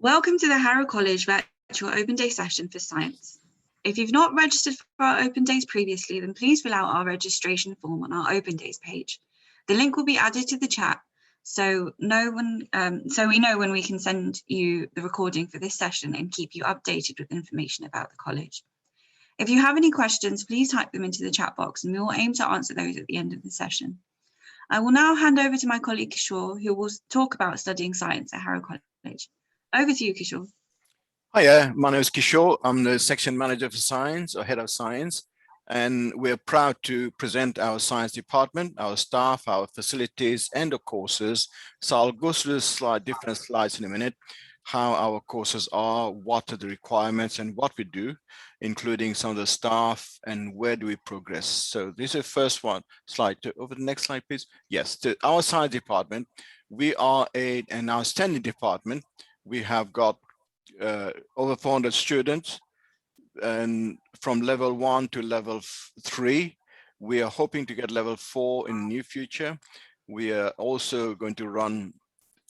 Welcome to the Harrow College virtual open day session for science. If you've not registered for our open days previously, then please fill out our registration form on our open days page. The link will be added to the chat so we know when we can send you the recording for this session and keep you updated with information about the college. If you have any questions, please type them into the chat box and we will aim to answer those at the end of the session. I will now hand over to my colleague Kishore, who will talk about studying science at Harrow College. Over to you, Kishore. Hiya, my name is Kishore. I'm the section manager for science, or head of science, and we're proud to present our science department, our staff, our facilities, and the courses. So I'll go through different slides in a minute, how our courses are, what are the requirements, and what we do, including some of the staff and where do we progress. So this is the first slide. Over the next slide, please. Yes, our science department, we are an outstanding department. We have got over 400 students, and from level 1 to level 3. We are hoping to get level 4 in the near future. We are also going to run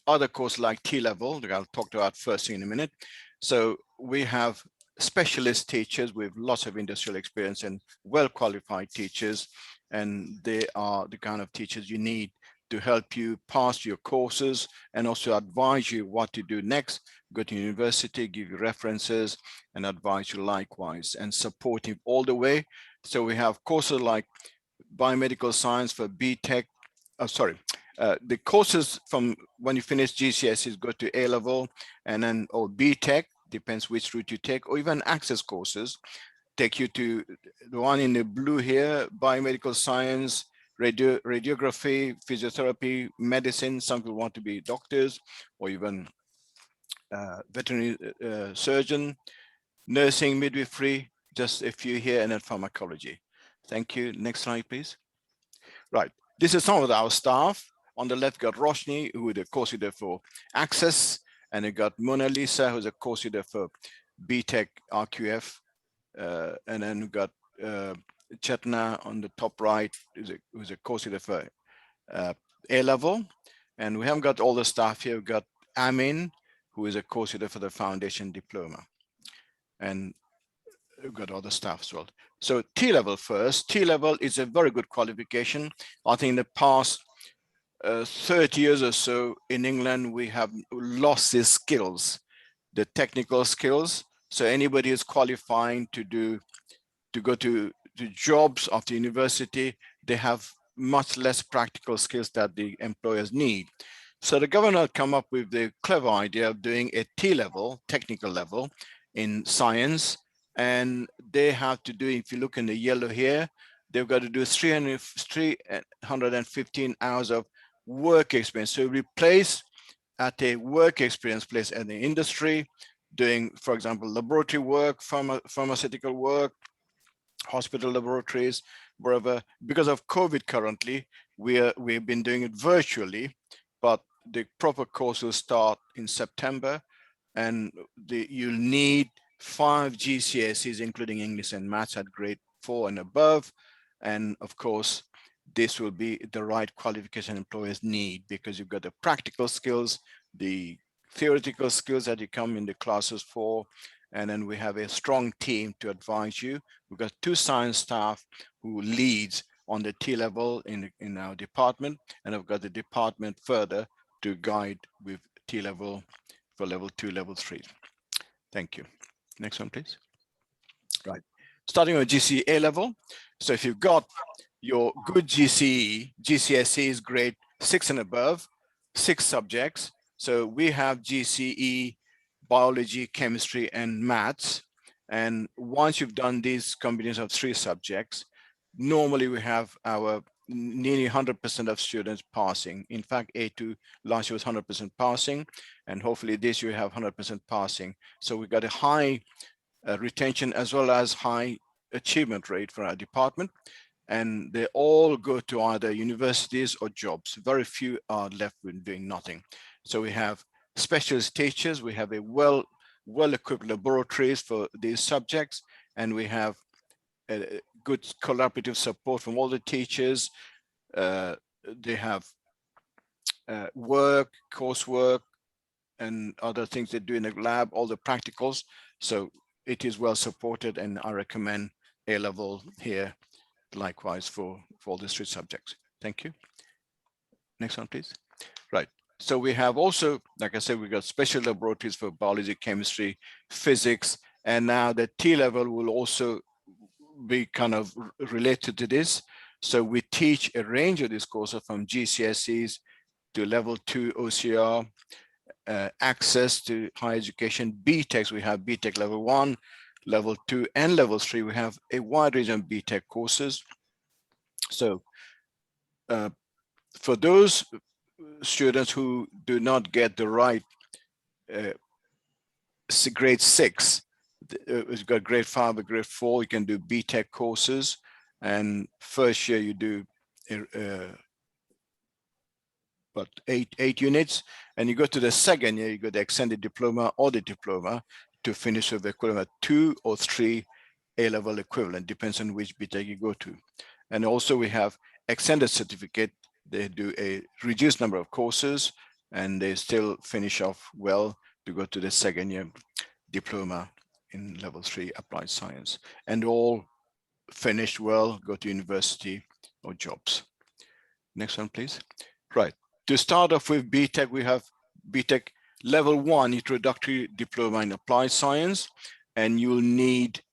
other courses like T-level that I'll talk about first thing in a minute. So we have specialist teachers with lots of industrial experience and well-qualified teachers, and they are the kind of teachers you need to help you pass your courses and also advise you what to do next, go to university, give you references and advise you likewise, and support you all the way. So we have courses like biomedical science for BTech, the courses from when you finish GCSEs go to A level, and then or BTech, depends which route you take, or even access courses take you to the one in the blue here, biomedical science, radiography, physiotherapy, medicine. Some people want to be doctors or even veterinary surgeon, nursing, midwifery, just a few here, and then pharmacology. Thank you. Next slide, please. Right. This is some of our staff. On the left, got Roshni, who is a course leader for access, and you got Mona Lisa, who's a course leader for BTech RQF, and then we got Chetna on the top right, who's a course leader for A level. And we haven't got all the staff here. We've got Amin, who is a course leader for the foundation diploma. And we've got other staff as well. So T-level first. T-level is a very good qualification. I think in the past 30 years or so in England, we have lost these skills, the technical skills. So anybody who's qualifying to go to jobs after university, they have much less practical skills that the employers need. So the government come up with the clever idea of doing a T-level, technical level in science. And they have to do, if you look in the yellow here, they've got to do 315 hours of work experience. So replace at a work experience place in the industry, doing, for example, laboratory work, pharmaceutical work, hospital laboratories, wherever. Because of COVID currently, we've been doing it virtually, but the proper course will start in September, and you'll need 5 GCSEs, including English and maths at grade 4 and above. And of course, this will be the right qualification employers need, because you've got the practical skills, the theoretical skills that you come in the classes for, and then we have a strong team to advise you. We've got 2 science staff who leads on the T-level in our department, and I've got the department further to guide with T-level for level 2, level 3. Thank you. Next one, please. Right, starting with GCEA level. So if you've got your good GCSEs grade 6 and above, 6 subjects. So we have GCE, biology, chemistry, and maths. And once you've done these combinations of 3 subjects, normally we have our nearly 100% of students passing. In fact, A2 last year was 100% passing, and hopefully this year we have 100% passing. So we've got a high retention as well as high achievement rate for our department. And they all go to either universities or jobs. Very few are left with doing nothing. So we have specialist teachers, we have a well-equipped laboratories for these subjects, and we have a good collaborative support from all the teachers. They have coursework, and other things they do in the lab, all the practicals. So it is well supported, and I recommend A-level here, likewise for all the 3 subjects. Thank you. Next one, please. Right. So we have also, like I said, we got special laboratories for biology, chemistry, physics, and now the T-level will also be kind of related to this. So we teach a range of these courses from GCSEs to level 2 OCR, access to higher education. BTechs, we have BTech level 1, level 2, and level 3. We have a wide range of BTech courses. So for those students who do not get the right grade 6, you've got grade 5 or grade 4, you can do BTech courses. And first year you do about eight units, and you go to the second year, you go the extended diploma or the diploma to finish with the equivalent 2 or 3 A-level equivalent, depends on which BTech you go to. And also we have extended certificate. They do a reduced number of courses, and they still finish off well to go to the second year diploma in level 3 applied science, and all finished well, go to university or jobs. Next one, please. Right. To start off with BTech, we have BTech level 1 introductory diploma in applied science, and you'll need,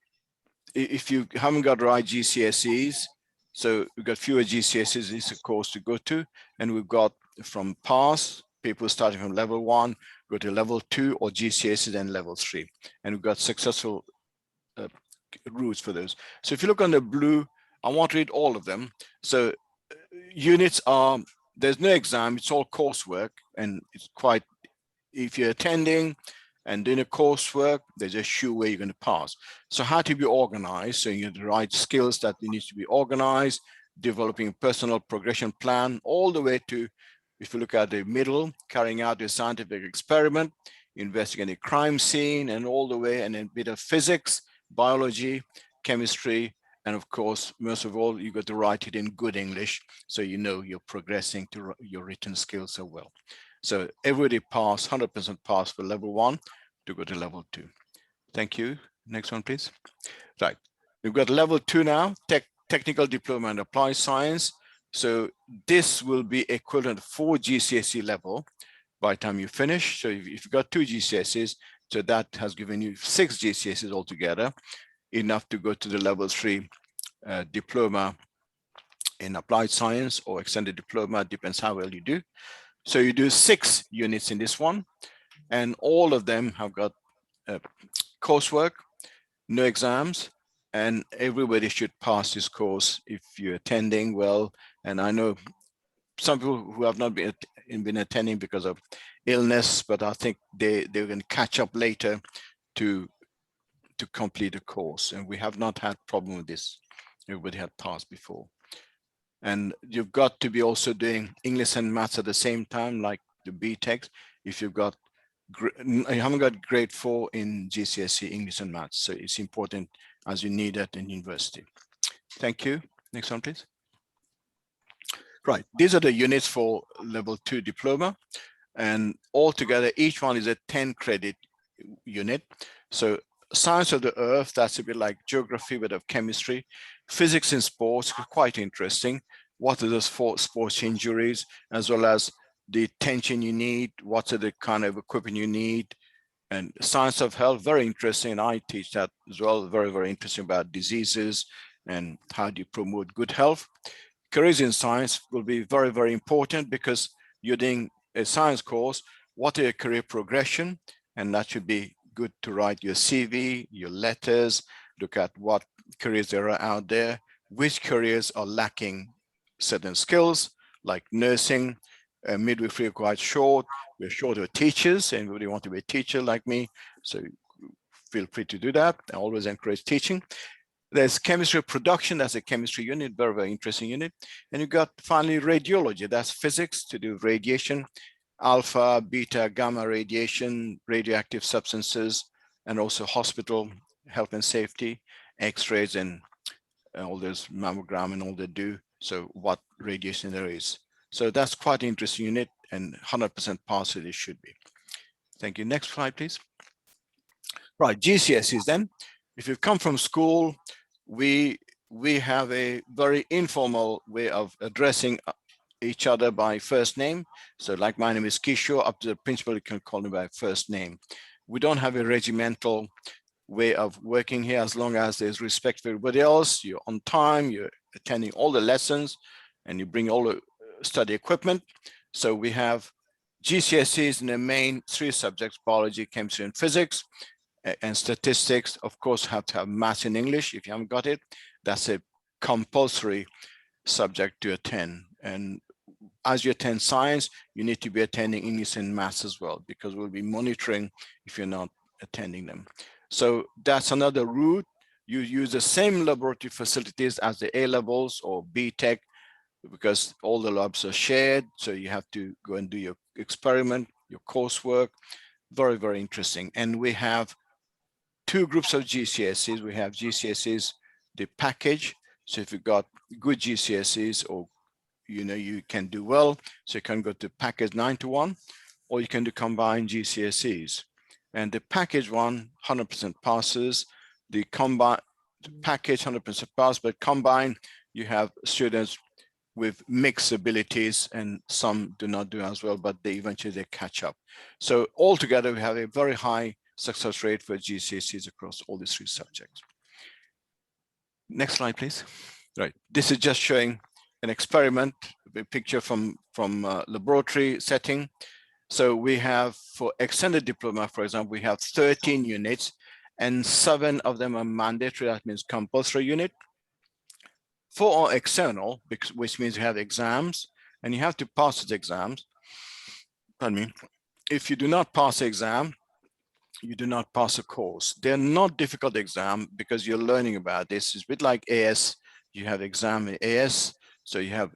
if you haven't got right GCSEs, so we've got fewer GCSEs is a course to go to, and we've got from PASS, people starting from level 1, go to level 2 or GCSEs and level 3, and we've got successful routes for those. So if you look on the blue, I won't read all of them. So units are, there's no exam, it's all coursework, and it's quite, if you're attending and doing a coursework, there's a sure way you're going to pass. So how to be organized, so you have the right skills that you need to be organized, developing a personal progression plan, all the way to, if you look at the middle, carrying out a scientific experiment, investigating a crime scene, and all the way, and a bit of physics, biology, chemistry, and of course, most of all, you got to write it in good English, so you know you're progressing to your written skills so well. So everybody pass, 100% pass for level 1 to go to level 2. Thank you. Next one, please. Right, we've got level 2 now, technical diploma in applied science. So this will be equivalent 4 GCSE level by the time you finish. So if you've got 2 GCSEs, so that has given you 6 GCSEs altogether, enough to go to the level 3 diploma in applied science or extended diploma, depends how well you do. So you do 6 units in this one, and all of them have got coursework, no exams, and everybody should pass this course if you're attending well. And I know some people who have not been attending because of illness, but I think they're going to catch up later to complete the course. And we have not had problem with this. Everybody had passed before. And you've got to be also doing English and maths at the same time, like the BTech. If you've got, you haven't got grade 4 in GCSE English and maths, so it's important as you need it in university. Thank you. Next one, please. Right, these are the units for level 2 diploma, and altogether each one is a 10 credit unit. So science of the earth, that's a bit like geography, bit of chemistry. Physics and sports, quite interesting. What are those sports injuries, as well as the tension you need, what are the kind of equipment you need. And science of health, very interesting. I teach that as well, very, very interesting about diseases and how do you promote good health. Careers in science will be very, very important because you're doing a science course. What are your career progression? And that should be good to write your CV, your letters, look at what careers there are out there, which careers are lacking certain skills, like nursing, midwifery are quite short. We're short of teachers, and everybody want to be a teacher like me, so feel free to do that. I always encourage teaching. There's chemistry production, that's a chemistry unit, very, very interesting unit. And you've got finally radiology, that's physics to do radiation, alpha, beta, gamma radiation, radioactive substances, and also hospital health and safety, x-rays, and all those mammogram and all they do. So what radiation there is. So that's quite an interesting unit, and 100% pass it should be. Thank you. Next slide, please. Right, GCSEs then. If you've come from school, we have a very informal way of addressing each other by first name. So like my name is Kishore, up to the principal, you can call me by first name. We don't have a regimental way of working here. As long as there's respect for everybody else, you're on time, you're attending all the lessons, and you bring all the study equipment. So we have GCSEs in the main 3 subjects: biology, chemistry, and physics. And statistics, of course, have to have maths in English. If you haven't got it, that's a compulsory subject to attend. And as you attend science, you need to be attending English and maths as well, because we'll be monitoring if you're not attending them. So that's another route. You use the same laboratory facilities as the A levels or BTech, because all the labs are shared. So you have to go and do your experiment, your coursework. Very, very interesting. And we have 2 groups of GCSEs. We have GCSEs, the package. So if you've got good GCSEs, or you can do well, so you can go to package 9 to 1, or you can do combined GCSEs. And the package one, 100% passes. The combined package, 100% pass, but combined, you have students with mixed abilities, and some do not do as well, but they eventually catch up. So altogether, we have a very high success rate for GCSEs across all these 3 subjects. Next slide, please. Right, this is just showing an experiment, a picture from laboratory setting. So we have, for extended diploma, for example, we have 13 units, and 7 of them are mandatory. That means compulsory unit. 4 are external, which means you have exams, and you have to pass the exams. Pardon me. If you do not pass the exam, you do not pass a course. They're not difficult exam because you're learning about this. It's a bit like AS. You have exam in AS. So you have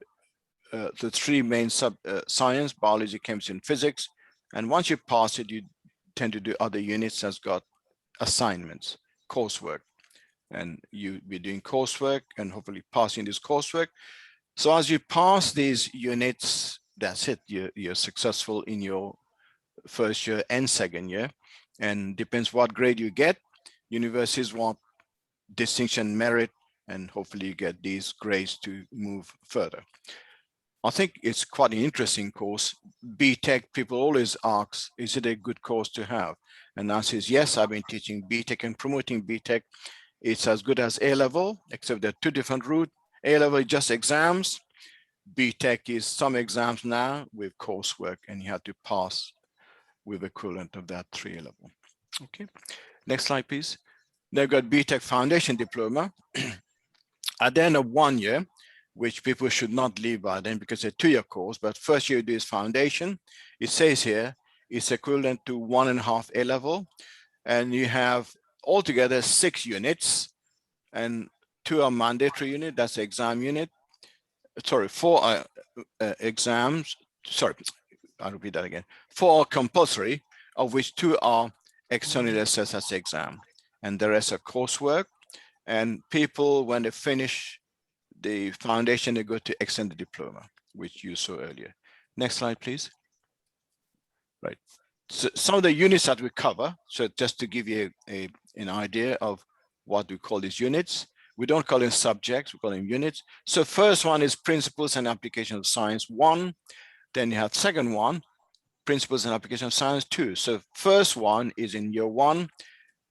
the 3 main science: biology, chemistry, and physics. And once you pass it, you tend to do other units that's got assignments, coursework. And you'll be doing coursework and hopefully passing this coursework. So as you pass these units, that's it. You're successful in your first year and second year. And depends what grade you get. Universities want distinction, merit, and hopefully you get these grades to move further. I think it's quite an interesting course. BTech, people always ask, is it a good course to have? And the answer is yes. I've been teaching BTech and promoting BTech. It's as good as A level, except there are 2 different routes. A level is just exams. BTech is some exams now with coursework, and you have to pass with equivalent of that 3 level. Okay, next slide, please. They've got BTech Foundation Diploma. At the end of 1 year, which people should not leave by then because it's a 2-year course, but first year you do is foundation. It says here it's equivalent to 1.5 A level, and you have altogether 6 units, and 2 are mandatory unit, that's the exam unit. Sorry, 4 are exams. Sorry, I'll repeat that again. 4 are compulsory, of which 2 are externally assessed as exam, and the rest are coursework. And people, when they finish the foundation, they go to extended diploma, which you saw earlier. Next slide, please. Right. So some of the units that we cover, so just to give you an idea of what we call these units, we don't call them subjects, we call them units. So first one is Principles and Application of Science 1. Then you have second one, Principles and Application of Science 2. So first one is in year 1.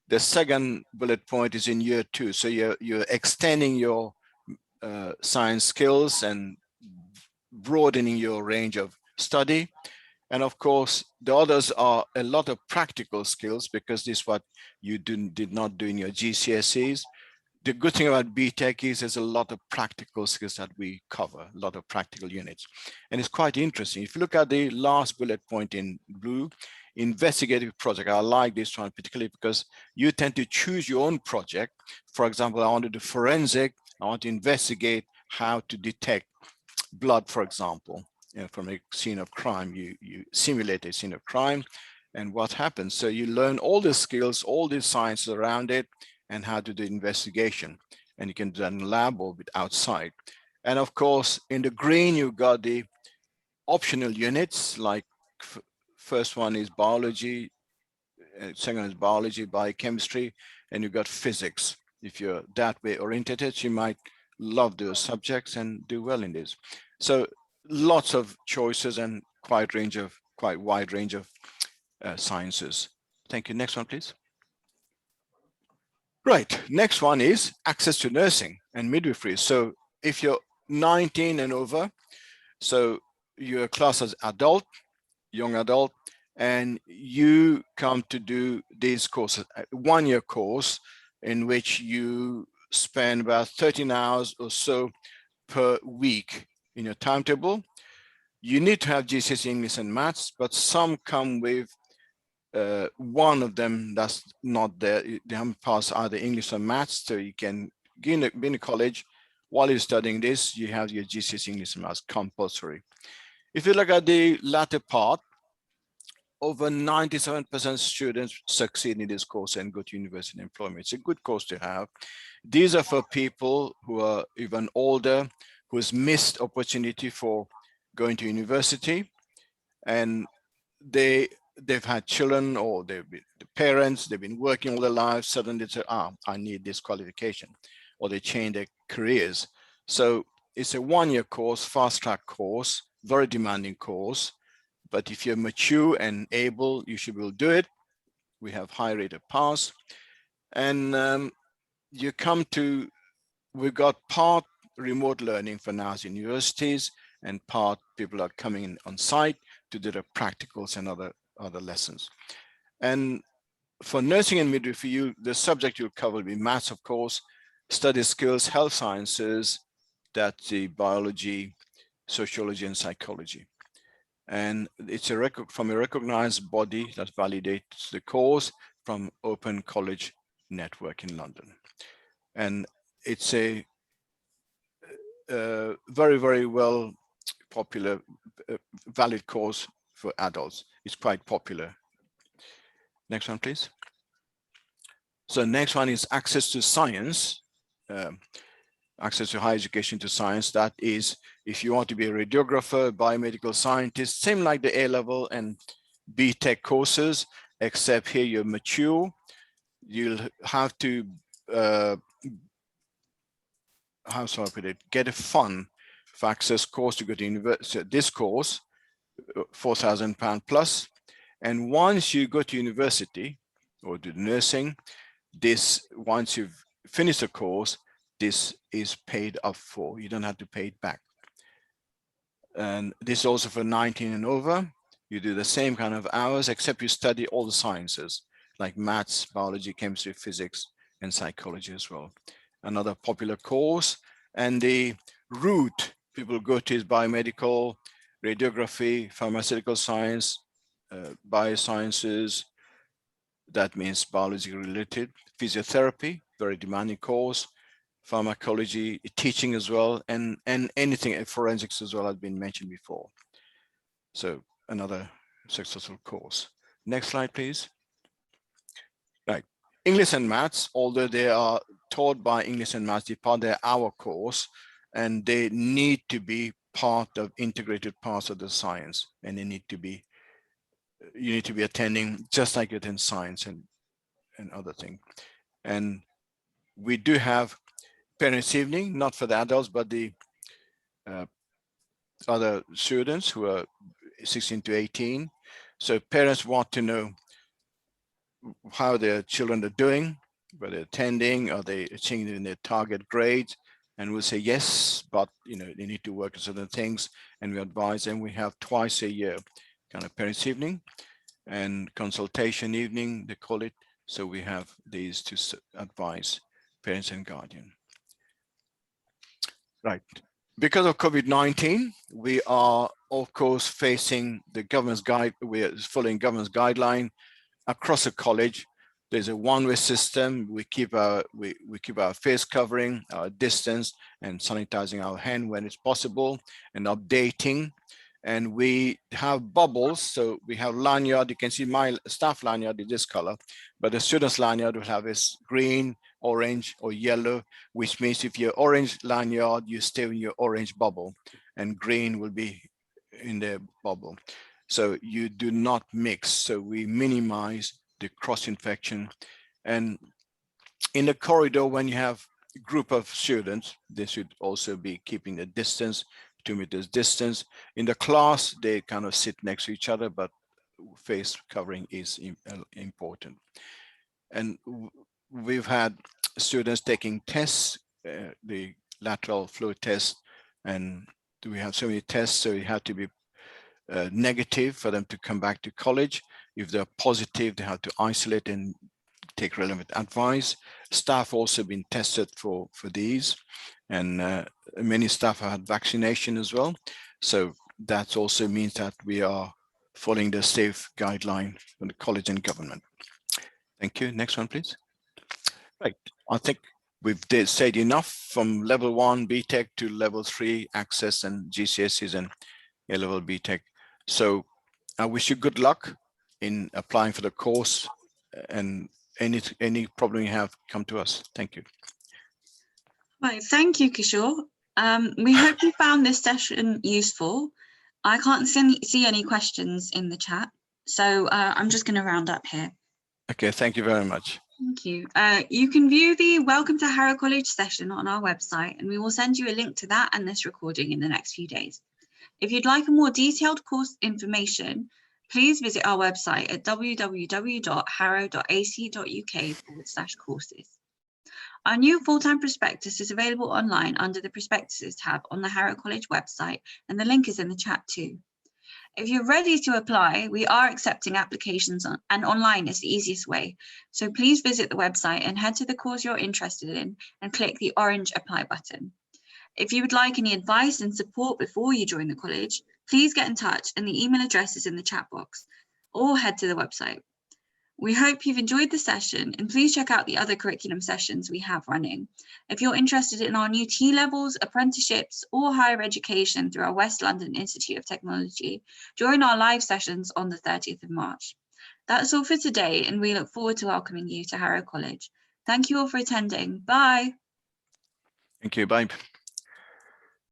The second bullet point is in year 2. So you're extending your science skills and broadening your range of study. And of course, the others are a lot of practical skills, because this is what you did not do in your GCSEs. The good thing about BTech is there's a lot of practical skills that we cover, a lot of practical units. And it's quite interesting. If you look at the last bullet point in blue, investigative project, I like this one particularly because you tend to choose your own project. For example, I want to do forensic. I want to investigate how to detect blood, for example. From a scene of crime, you simulate a scene of crime and what happens. So you learn all the skills, all the science around it, and how to do investigation. And you can do that in the lab or outside. And of course, in the green, you've got the optional units, like first one is biology, second is biology, biochemistry, and you've got physics. If you're that way oriented, you might love those subjects and do well in this. So lots of choices and quite wide range of sciences. Thank you. Next one, please. Right. Next one is access to nursing and midwifery. So if you're 19 and over, so you're classed as adult, young adult, and you come to do these courses, a one-year course in which you spend about 13 hours or so per week in your timetable. You need to have GCSE English and Maths, but some come with one of them that's not there. They haven't passed either English or Maths, so you can be in a college while you're studying this, you have your GCSE English and Maths compulsory. If you look at the latter part, over 97% students succeed in this course and go to university employment. It's a good course to have. These are for people who are even older, who's missed opportunity for going to university, and they've had children, or the parents, they've been working all their lives, suddenly they say, I need this qualification, or they change their careers. So it's a one-year course, fast-track course, very demanding course. But if you're mature and able, you should be able to do it. We have high rate of pass. And you come to, we've got part remote learning for now as universities, and part people are coming in on site to do the practicals and other lessons. And for nursing and midwifery, the subject you'll cover will be maths, of course, study skills, health sciences, that's the biology, sociology, and psychology. And it's from a recognized body that validates the course from Open College Network in London. And it's a very, very well popular, valid course for adults. It's quite popular. Next one, please. So next one is access to science, access to higher education to science. That is, if you want to be a radiographer, biomedical scientist, same like the A-level and BTech courses, except here you're mature. You'll have to, how shall I put it, get a fund for access course to go to university. This course, £4,000 plus. And once you go to university or do nursing, this, once you've finished the course, this is paid up for. You don't have to pay it back. And this is also for 19 and over. You do the same kind of hours, except you study all the sciences, like maths, biology, chemistry, physics, and psychology as well. Another popular course. And the route people go to is biomedical, radiography, pharmaceutical science, biosciences, that means biology related, physiotherapy, very demanding course, pharmacology, teaching as well, and anything, forensics as well has been mentioned before. So another successful course. Next slide, please. Right, English and Maths, although they are taught by English and Maths department, they're our course, and they need to be part of integrated parts of the science, and they need to be, you need to be attending just like it in science and other things. And we do have parents' evening, not for the adults, but the other students who are 16 to 18. So parents want to know how their children are doing, whether they're attending, are they achieving their target grades, and we'll say yes, but they need to work on certain things, and we advise them. We have twice a year kind of parents' evening and consultation evening, they call it. So we have these to advise parents and guardian. Right. Because of COVID-19, we are, of course, facing the government's guide. We are following government's guideline across the college. There's a one-way system. We keep our face covering, our distance, and sanitizing our hand when it's possible, and updating. And we have bubbles. So we have lanyard. You can see my staff lanyard is this color, but the student's lanyard will have this green, orange, or yellow, which means if you're orange lanyard, you stay in your orange bubble, and green will be in the bubble. So you do not mix. So we minimize the cross-infection. And in the corridor, when you have a group of students, they should also be keeping a distance, 2 meters distance. In the class, they kind of sit next to each other, but face covering is important. And we've had students taking tests, the lateral flow test, and we have so many tests, so you have to be negative for them to come back to college. If they're positive, they have to isolate and take relevant advice. Staff also been tested for these, and many staff have had vaccination as well. So that also means that we are following the safe guideline from the college and government. Thank you. Next one, please. Right. I think we've said enough from level 1 BTech to level 3 access and GCSEs and A-level BTech. So I wish you good luck in applying for the course, and any problem you have, come to us. Thank you. Right, thank you, Kishore. We hope you found this session useful. I can't see any questions in the chat, so I'm just going to round up here. Okay, thank you very much. Thank you. You can view the Welcome to Harrow College session on our website, and we will send you a link to that and this recording in the next few days. If you'd like a more detailed course information, please visit our website at www.harrow.ac.uk/courses. Our new full-time prospectus is available online under the Prospectuses tab on the Harrow College website, and the link is in the chat too. If you're ready to apply, we are accepting applications and online is the easiest way. So please visit the website and head to the course you're interested in and click the orange apply button. If you would like any advice and support before you join the college, please get in touch, and the email address is in the chat box, or head to the website. We hope you've enjoyed the session, and please check out the other curriculum sessions we have running. If you're interested in our new T-levels, apprenticeships, or higher education through our West London Institute of Technology, join our live sessions on the 30th of March. That's all for today, and we look forward to welcoming you to Harrow College. Thank you all for attending. Bye. Thank you. Bye.